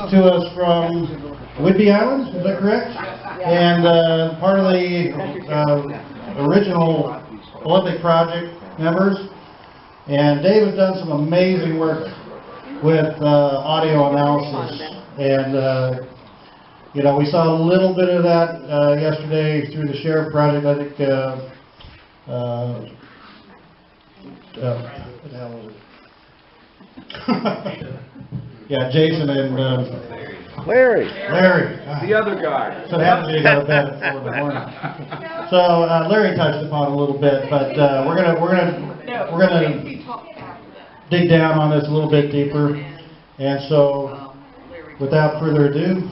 to us from Whidbey Island, is that correct? And part of the original Olympic project members. And Dave has done some amazing work with audio analysis. And you know, we saw a little bit of that yesterday through the Sheriff Project. I think what the hell was it? Yeah, Jason and Larry. The other guy. So it happened to be about that at 4 in the morning. So Larry touched upon it a little bit, but we're gonna dig down on this a little bit deeper. And so, without further ado,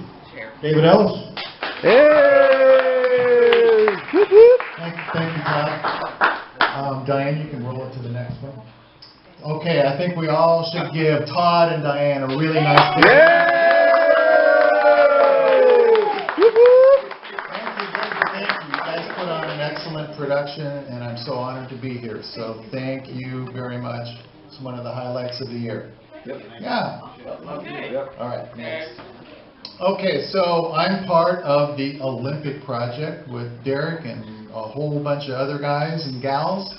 David Ellis. Hey! Whoop, whoop. Thank you, Todd. Diane, you can roll it to the next one. Okay, I think we all should give Todd and Diane a really nice hand. Yay! Whoop, whoop. Thank you. You guys put on an excellent production, and I'm so honored to be here. So thank you very much. It's one of the highlights of the year. Yep. Yeah. Okay. Yep. All right, next. Okay, so I'm part of the Olympic project with Derek and a whole bunch of other guys and gals.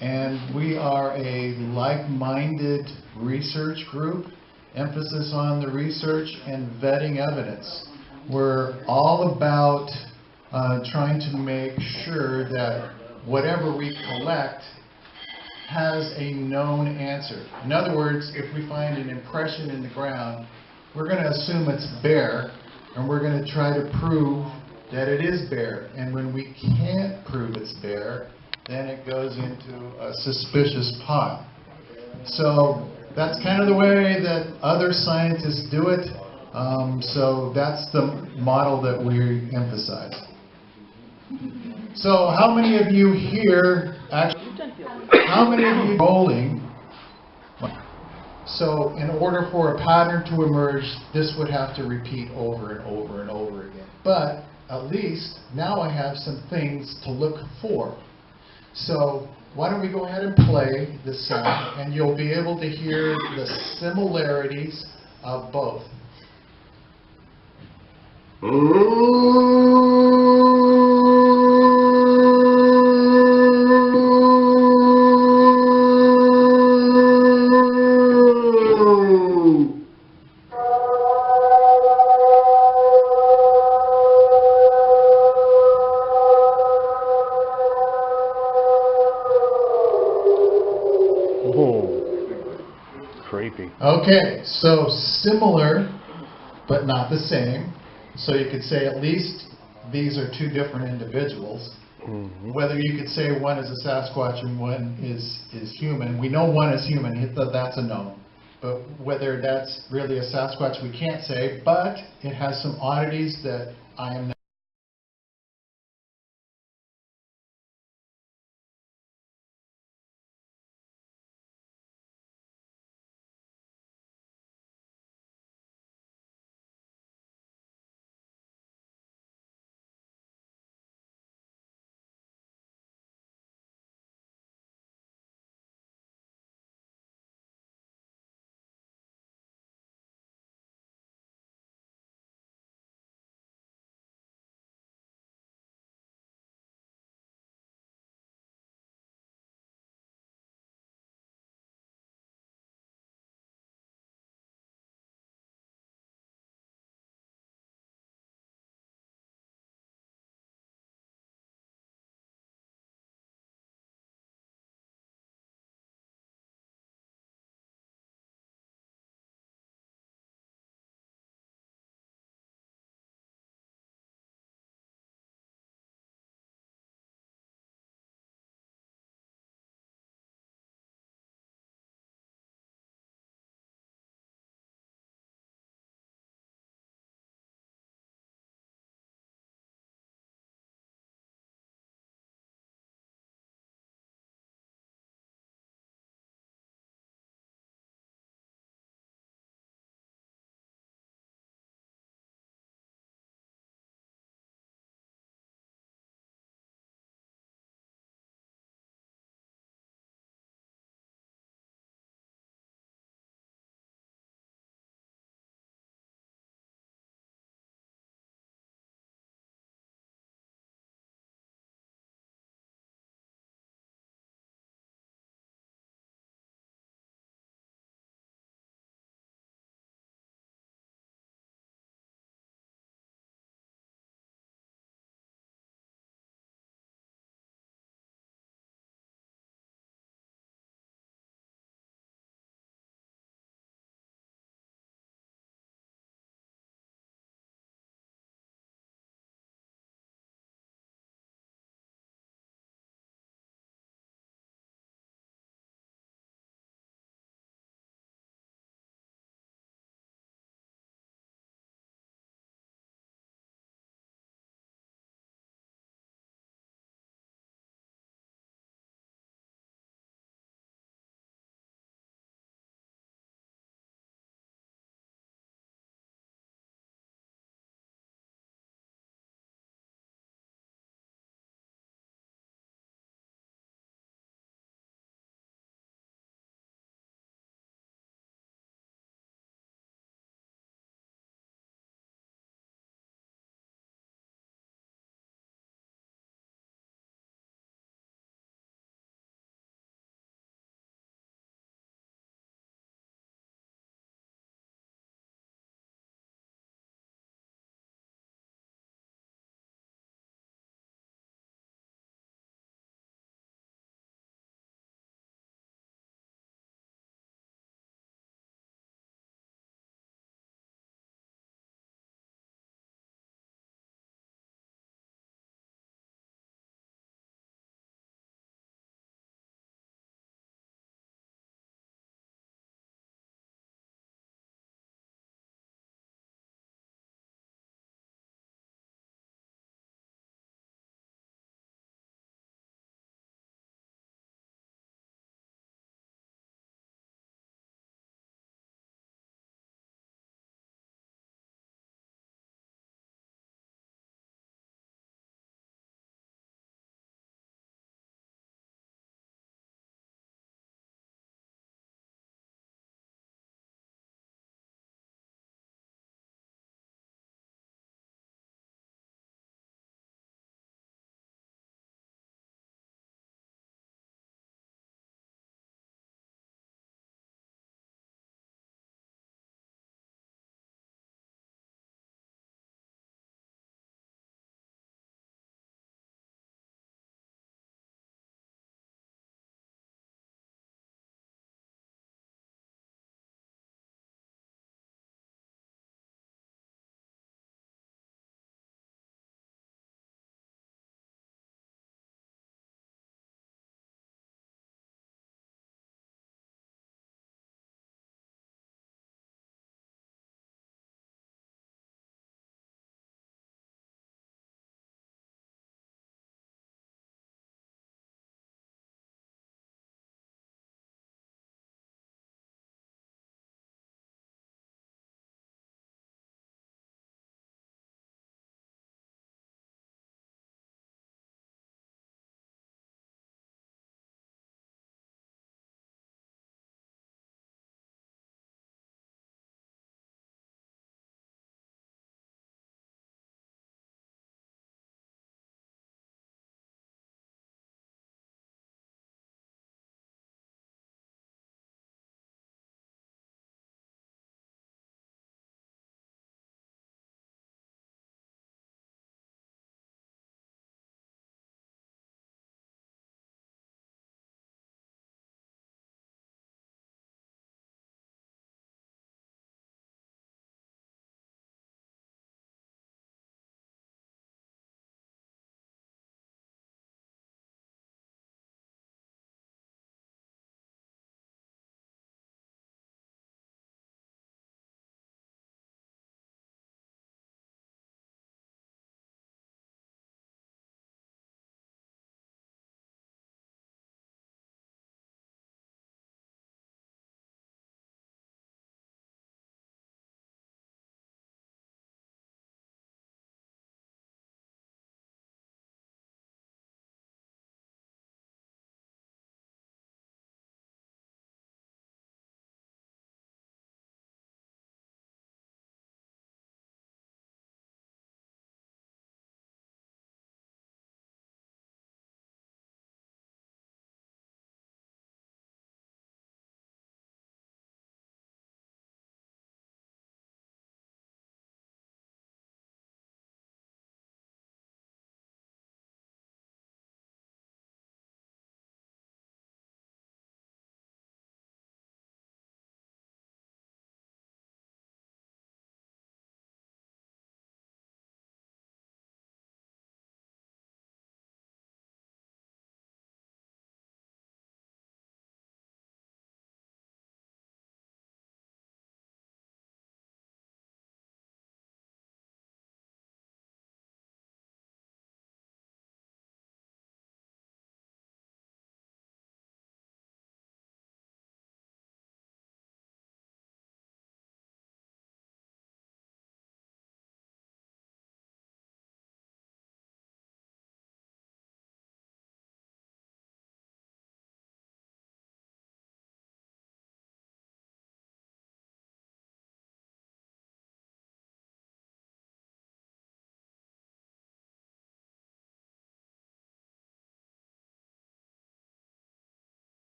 And we are a like-minded research group, emphasis on the research and vetting evidence. We're all about trying to make sure that whatever we collect has a known answer. In other words, if we find an impression in the ground, we're going to assume it's bear, and we're going to try to prove that it is bear. And when we can't prove it's bear, then it goes into a suspicious pot. So that's kind of the way that other scientists do it. So that's the model that we emphasize. So how many of you here actually, how many of you rolling? So in order for a pattern to emerge, this would have to repeat over and over and over again. But at least now I have some things to look for. So why don't we go ahead and play the sound, and you'll be able to hear the similarities of both. Creepy. Okay, so similar, but not the same. So you could say at least these are two different individuals. Mm-hmm. Whether you could say one is a Sasquatch and one is human. We know one is human, that's a no. But whether that's really a Sasquatch, we can't say, but it has some oddities that I am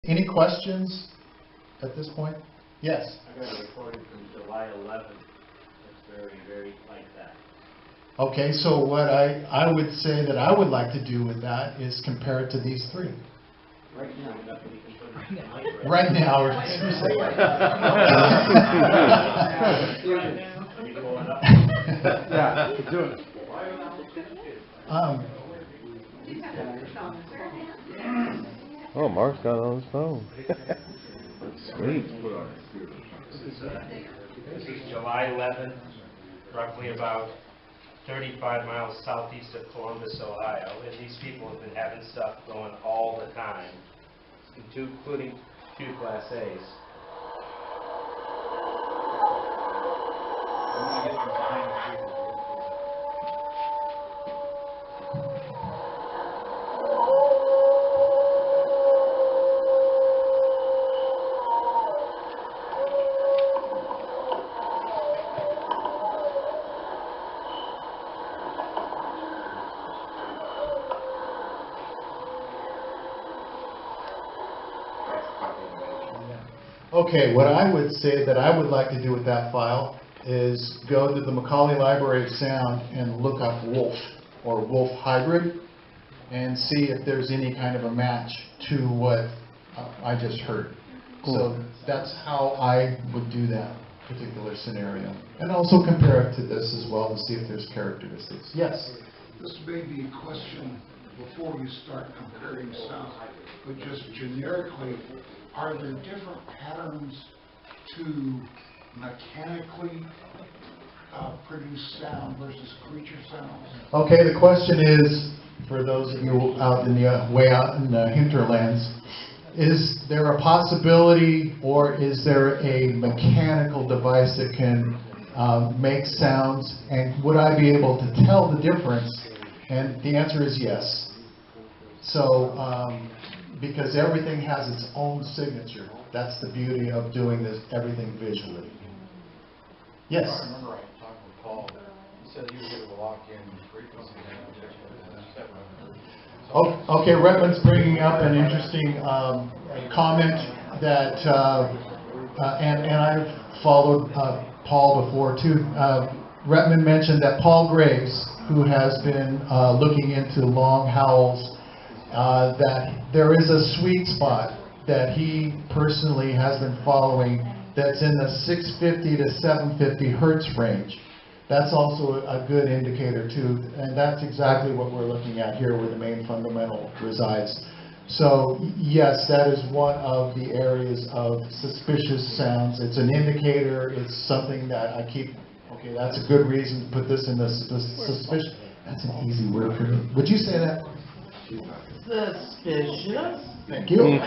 Any questions at this point? Yes? I got a recording from July 11th. It's very, very like that. Okay, so what I would say that I would like to do with that is compare it to these three. Right now, nothing you can put in the mic Right now, or Right now. Are you going up? Yeah, do it. Oh, Mark's got it on his phone. Sweet. This is July 11th, roughly about 35 miles southeast of Columbus, Ohio, and these people have been having stuff going all the time, including 2 Class A's. Okay, what I would say that I would like to do with that file is go to the Macaulay Library of Sound and look up wolf or wolf hybrid and see if there's any kind of a match to what I just heard. So that's how I would do that particular scenario. And also compare it to this as well to see if there's characteristics. Yes? This may be a question before you start comparing sound, but just generically, are there different patterns to mechanically produce sound versus creature sounds? Okay, the question is, for those of you out in the way out in the hinterlands, is there a possibility or is there a mechanical device that can make sounds, and would I be able to tell the difference? And the answer is yes. So, because everything has its own signature. That's the beauty of doing this, everything visually. Yes? I remember I talked with Paul. He said he was able to lock in frequency. Okay, Redmond's bringing up an interesting comment that, and I've followed Paul before too. Redmond mentioned that Paul Graves, who has been looking into long howls, that there is a sweet spot that he personally has been following that's in the 650 to 750 hertz range. That's also a good indicator too, and that's exactly what we're looking at here where the main fundamental resides. So yes, that is one of the areas of suspicious sounds. It's an indicator, it's something that I keep, okay, that's a good reason to put this in the suspicious. That's an easy word for me. Would you say that? Suspicious. Thank you.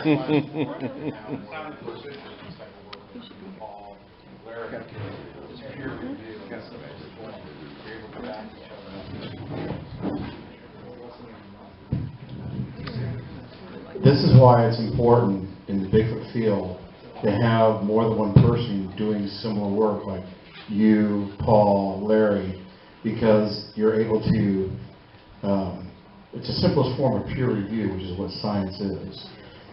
This is why it's important in the Bigfoot field to have more than one person doing similar work, like you, Paul, Larry, because you're able to, it's the simplest form of peer review, which is what science is.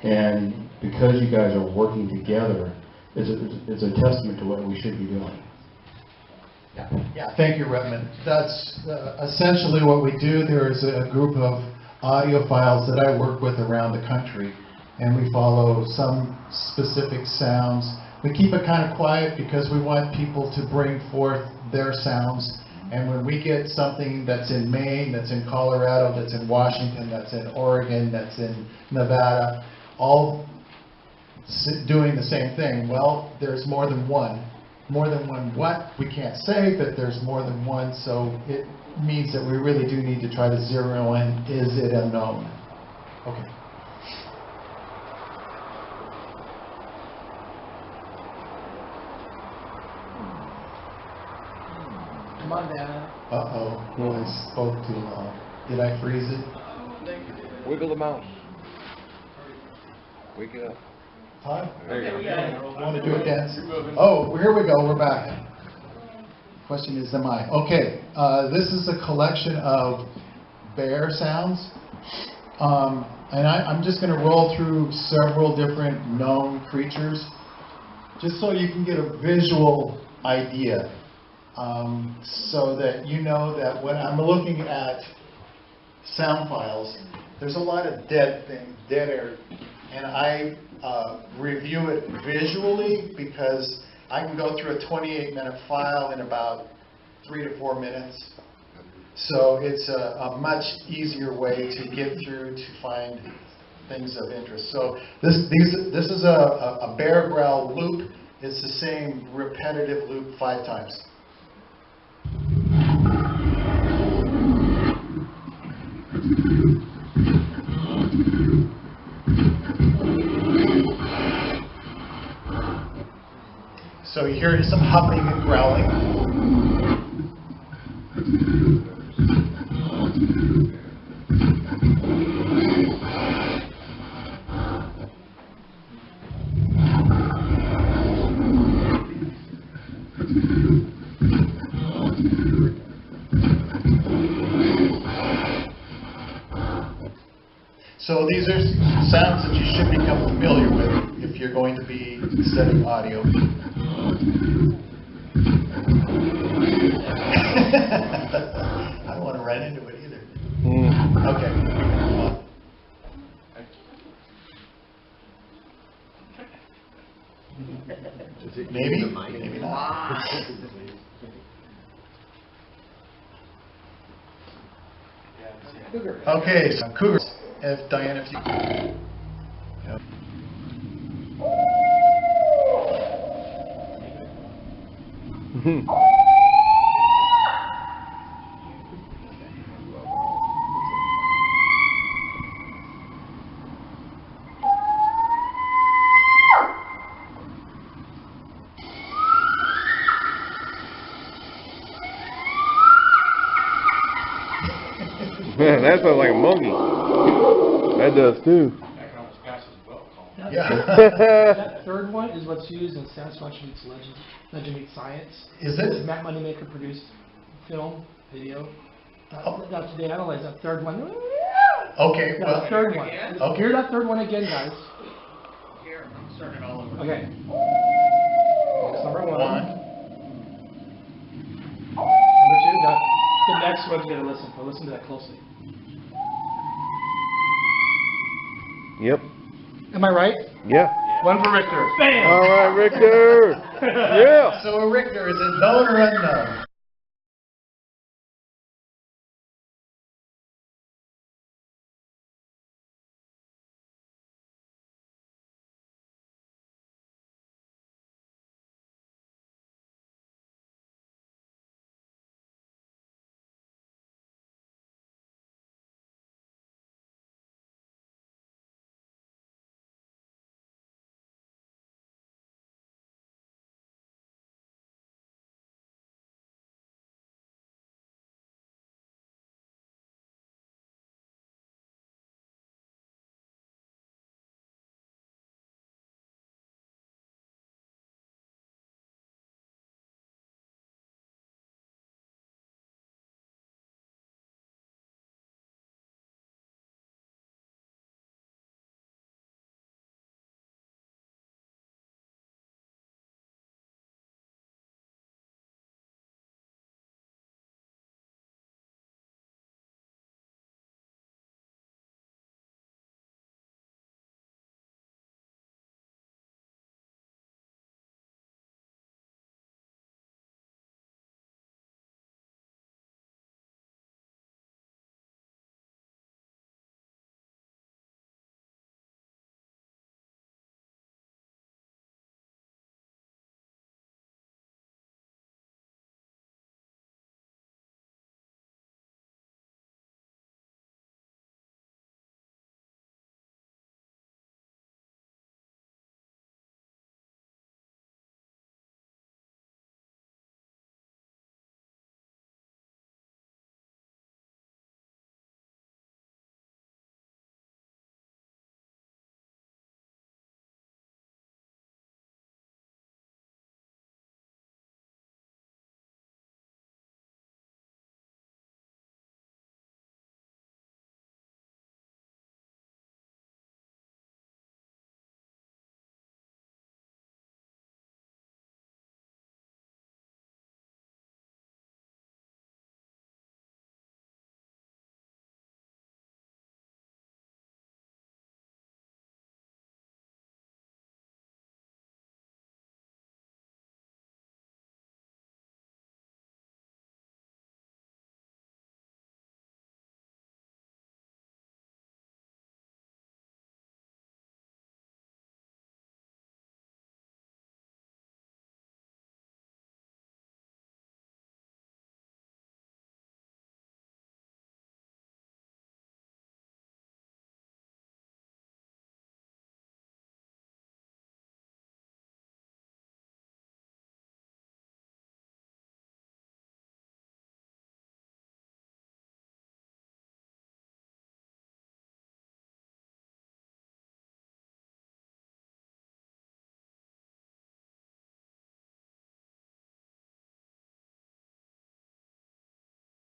And because you guys are working together, it's a testament to what we should be doing. Yeah, thank you, Redmond. That's essentially what we do. There is a group of audiophiles that I work with around the country, and we follow some specific sounds. We keep it kind of quiet because we want people to bring forth their sounds. And when we get something that's in Maine, that's in Colorado, that's in Washington, that's in Oregon, that's in Nevada, all doing the same thing, well, there's more than one. More than one what? We can't say, but there's more than one, so it means that we really do need to try to zero in, is it a known? Okay. Come on, Dana. Uh-oh, I spoke too loud. Did I freeze it? Wiggle the mouse. Wake it up. Huh? There you go. Want to do a dance? Oh, here we go, we're back. Question is, am I? Okay, this is a collection of bear sounds. And I'm just going to roll through several different known creatures, just so you can get a visual idea, so that you know that when I'm looking at sound files, there's a lot of dead air, and I review it visually because I can go through a 28-minute file in about 3 to 4 minutes. So it's a much easier way to get through to find things of interest. So this is a bear growl loop. It's the same repetitive loop 5 times. So you hear some huffing and growling. So these are sounds that you should become familiar with if you're going to be studying audio. I don't want to run into it either. Okay, we can move on. Maybe, maybe not. Okay, so cougars. If Diane, if you. Yep. That sounds like a monkey. That does too. Yeah. That third one is what's used in Science Fiction Meets Legend, Legend Meets Science. Is This it? Matt Moneymaker produced film, video. That's they analyze that third one. Okay, That well, third one. Okay. Hear that third one again, guys. Here, I'm starting all over. Okay. That's number one. one. Number two. Now, the next one's gonna listen. But listen to that closely. Yep. Am I right? Yeah. One for Richter. Bam. All right, Richter. Yeah. So Richter, is it known or unknown?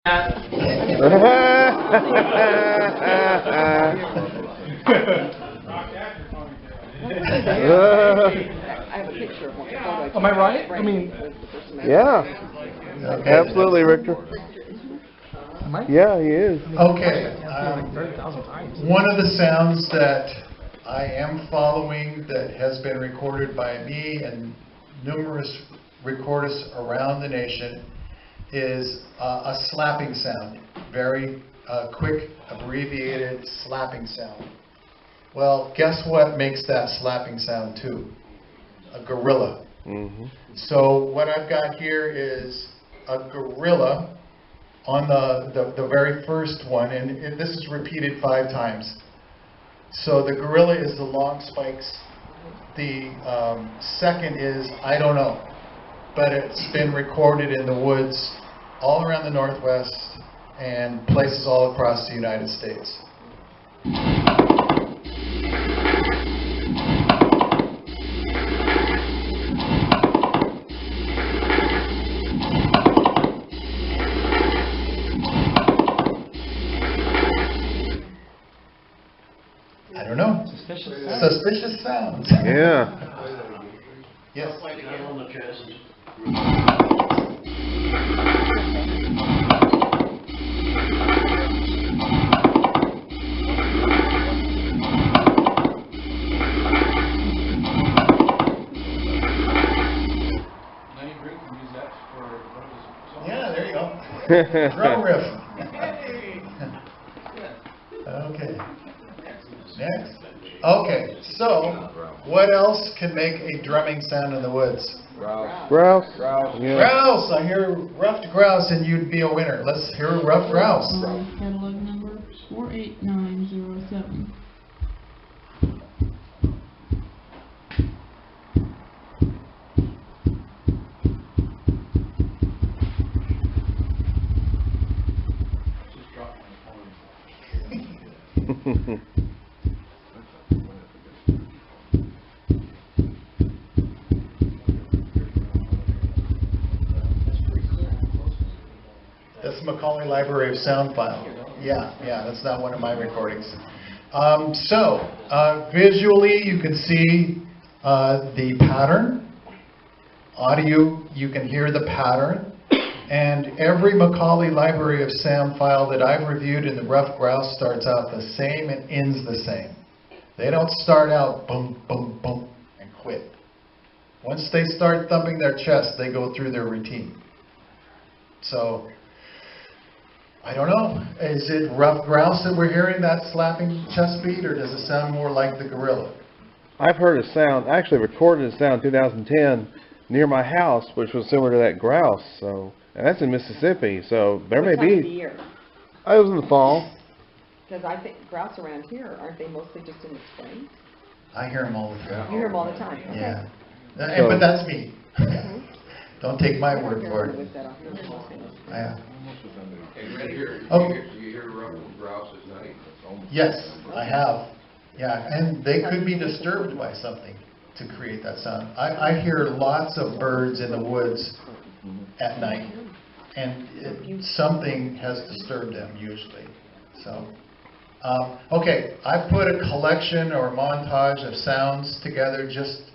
I have a picture of one. Am I right? I mean, yeah, Okay. absolutely, Richter. am I? Yeah, he is. Okay. Like 30,000 times. One of the sounds that I am following that has been recorded by me and numerous recorders around the nation is a slapping sound. Very quick, abbreviated slapping sound. Well, guess what makes that slapping sound too? A gorilla. Mm-hmm. So what I've got here is a gorilla on the very first one, and this is repeated 5 times. So the gorilla is the long spikes. The second is I don't know, but it's been recorded in the woods all around the Northwest and places all across the United States. I don't know. Suspicious sounds. Yeah. Yes. Yeah, there you go. Drum riff. Okay. Next. Okay, so what else can make a drumming sound in the woods? Grouse. Yeah. Grouse. I hear ruffed grouse, and you'd be a winner. Let's hear a ruffed grouse. Catalog number 48907. That's Macaulay Library of Sound file. Yeah, that's not one of my recordings. Visually, you can see the pattern. Audio, you can hear the pattern. And every Macaulay Library of Sound file that I've reviewed in the rough grouse starts out the same and ends the same. They don't start out boom, boom, boom, and quit. Once they start thumping their chest, they go through their routine. So, I don't know. Is it rough grouse that we're hearing, that slapping chest beat, or does it sound more like the gorilla? I've heard a sound, I actually recorded a sound in 2010 near my house, which was similar to that grouse. So, and that's in Mississippi, so there may What time of the be. year? I was in the fall. Because I think grouse around here, aren't they mostly just in the spring? I hear them all the time. You hear them all the time. Okay. Yeah. So- But that's me. Don't take my word for it. With that off your voice. Yeah. And right here, Okay. do you hear ruffed grouse at night? Yes, I have. Yeah, and they could be disturbed by something to create that sound. I hear lots of birds in the woods at night, and something has disturbed them usually. So, okay, I put a collection or montage of sounds together just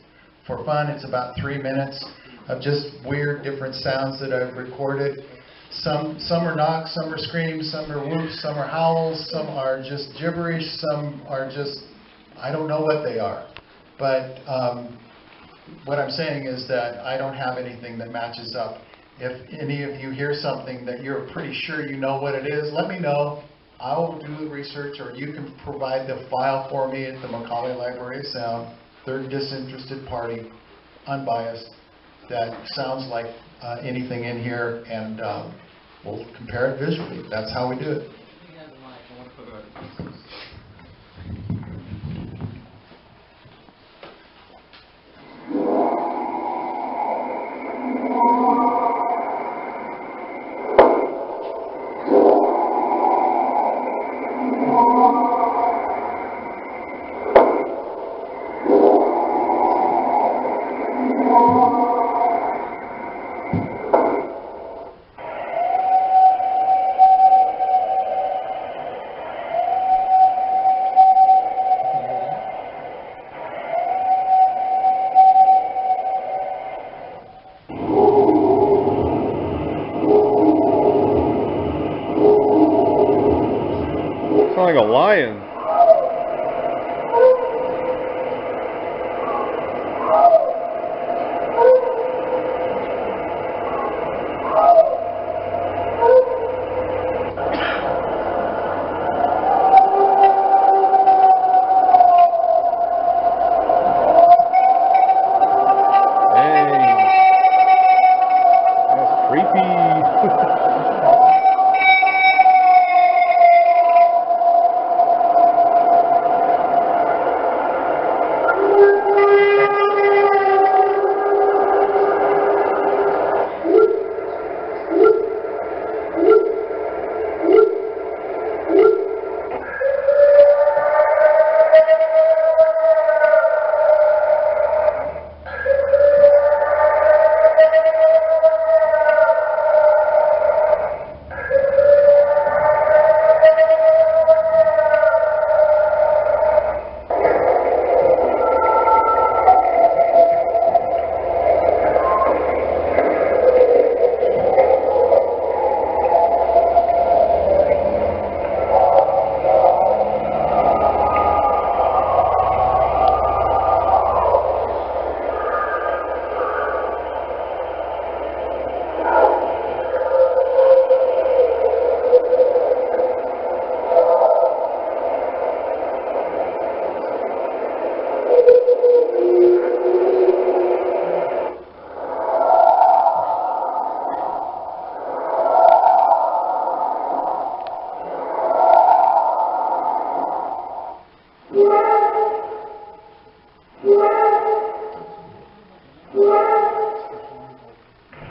for fun. It's about 3 minutes of just weird different sounds that I've recorded. Some are knocks, some are screams, some are whoops, some are howls, some are just gibberish, some are just, I don't know what they are. But what I'm saying is that I don't have anything that matches up. If any of you hear something that you're pretty sure you know what it is, let me know. I will do the research, or you can provide the file for me at the Macaulay Library of Sound, third disinterested party, unbiased, that sounds like anything in here, and we'll compare it visually. That's how we do it. like a lion.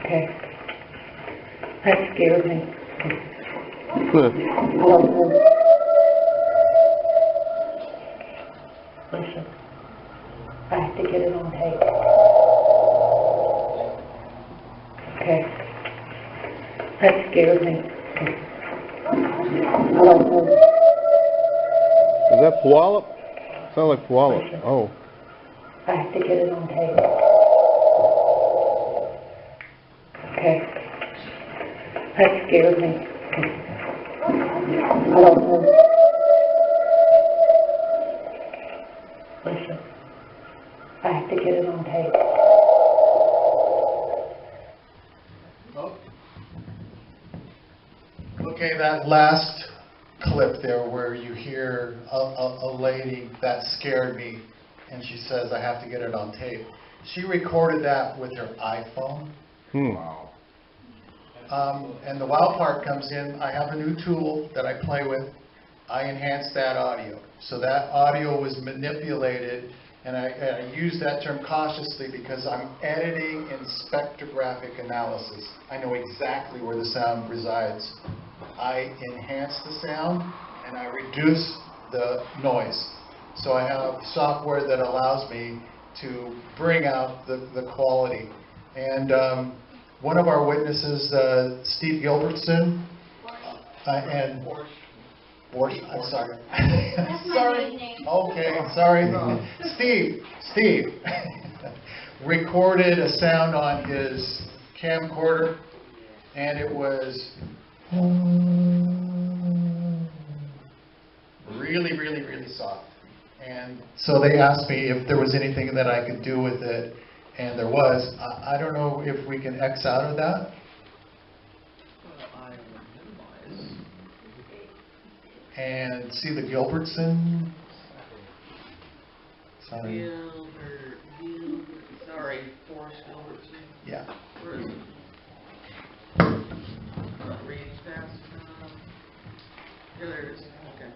Okay. That scared me. Listen, I have to get it on tape. Okay. That scared me. Is that Puyallup? Sounds like Puyallup. Oh. I have to get it on tape. Okay. That scared me. Listen, I have to get it on tape. Okay, that last clip there where you hear a lady, that scared me, and she says, I have to get it on tape. She recorded that with her iPhone. Wow. And the wild part comes in, I have a new tool that I play with. I enhance that audio. So that audio was manipulated, and I use that term cautiously because I'm editing in spectrographic analysis. I know exactly where the sound resides. I enhance the sound, and I reduce the noise. So I have software that allows me to bring out the quality. And one of our witnesses, Steve Gilbertson, and I'm sorry. That's my Sorry. nickname. Okay, sorry. Steve recorded a sound on his camcorder, and it was really, really, really soft. And so they asked me if there was anything that I could do with it, and there was. I don't know if we can X out of that. And see the Gilbertson. Sorry. Sorry, Forrest Gilbertson. Yeah. Where is it? Reading fast. Yeah, there it is. Okay.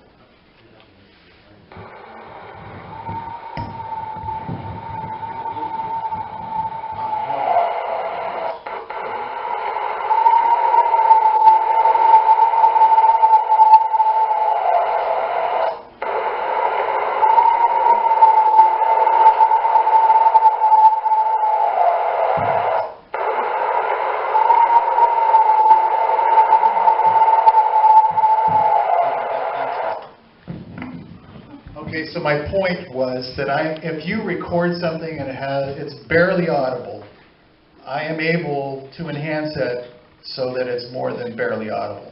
Okay, so my point was that if you record something and it's barely audible, I am able to enhance it so that it's more than barely audible.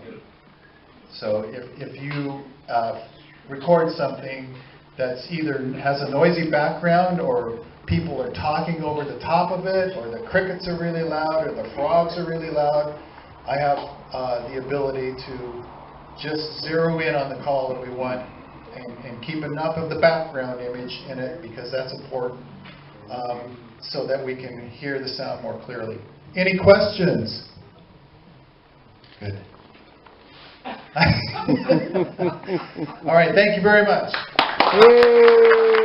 So if you record something that's either has a noisy background, or people are talking over the top of it, or the crickets are really loud, or the frogs are really loud, I have the ability to just zero in on the call that we want and keep enough of the background image in it, because that's important, so that we can hear the sound more clearly. Any questions? Good. All right, thank you very much. Yay!